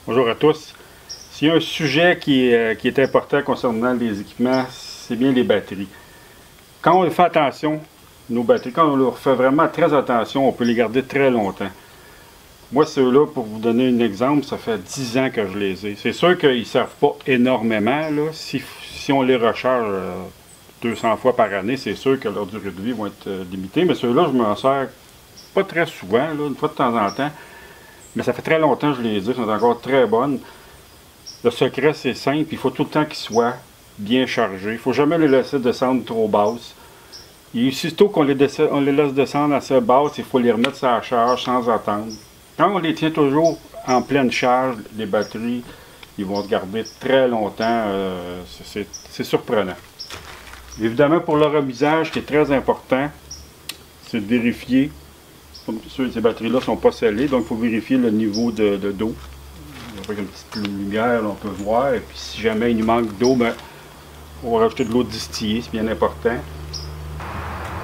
Bonjour à tous. S'il y a un sujet qui est important concernant les équipements, c'est bien les batteries. Quand on fait attention, nos batteries, quand on leur fait vraiment très attention, on peut les garder très longtemps. Moi, ceux-là, pour vous donner un exemple, ça fait 10 ans que je les ai. C'est sûr qu'ils ne servent pas énormément. Là. Si on les recharge 200 fois par année, c'est sûr que leur durée de vie va être limitée. Mais ceux-là, je m'en sers pas très souvent, là, une fois de temps en temps. Mais ça fait très longtemps que je les ai, ils sont encore très bonnes. Le secret, c'est simple, il faut tout le temps qu'ils soient bien chargés. Il ne faut jamais les laisser descendre trop basses. Et aussitôt qu'on les laisse descendre assez basse, il faut les remettre sur la charge sans attendre. Quand on les tient toujours en pleine charge, les batteries, ils vont se garder très longtemps. C'est surprenant. Évidemment, pour le remisage, ce qui est très important, c'est de vérifier. Comme ces batteries-là ne sont pas scellées, donc il faut vérifier le niveau d'eau. Avec une petite lumière, là, on peut voir. Et puis si jamais il nous manque d'eau, ben, on va rajouter de l'eau distillée, c'est bien important.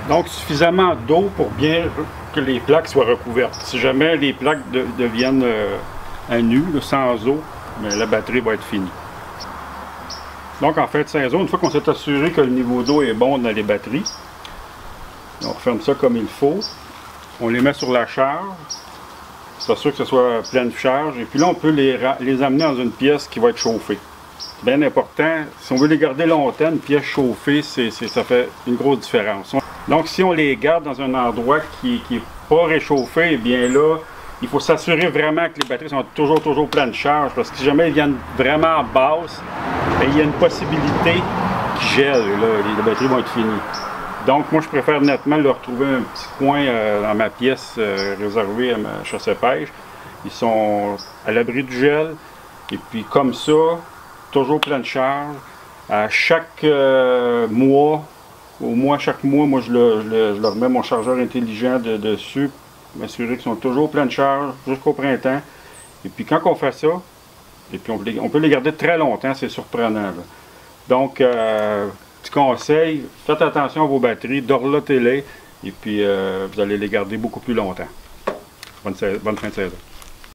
Donc suffisamment d'eau pour bien que les plaques soient recouvertes. Si jamais les plaques deviennent à nu, là, sans eau, ben, la batterie va être finie. Donc en fin de saison, une fois qu'on s'est assuré que le niveau d'eau est bon dans les batteries, on referme ça comme il faut. On les met sur la charge. C'est sûr que ce soit pleine charge. Et puis là, on peut les amener dans une pièce qui va être chauffée. C'est bien important. Si on veut les garder longtemps, une pièce chauffée, ça fait une grosse différence. Donc, si on les garde dans un endroit qui n'est pas réchauffé, eh bien là, il faut s'assurer vraiment que les batteries sont toujours pleines de charge. Parce que si jamais elles viennent vraiment basses, il y a une possibilité qu'ils gèlent. Les batteries vont être finies. Donc, moi, je préfère nettement leur trouver un petit coin dans ma pièce réservée à ma chasse à pêche. Ils sont à l'abri du gel. Et puis, comme ça, toujours plein de charge. À chaque mois, au moins chaque mois, moi, je leur mets mon chargeur intelligent dessus pour m'assurer qu'ils sont toujours plein de charge jusqu'au printemps. Et puis, quand on fait ça, et puis on peut les garder très longtemps, c'est surprenant. Là. Donc, petit conseil, faites attention à vos batteries, dorlotez-les et puis vous allez les garder beaucoup plus longtemps. Bonne fin de saison.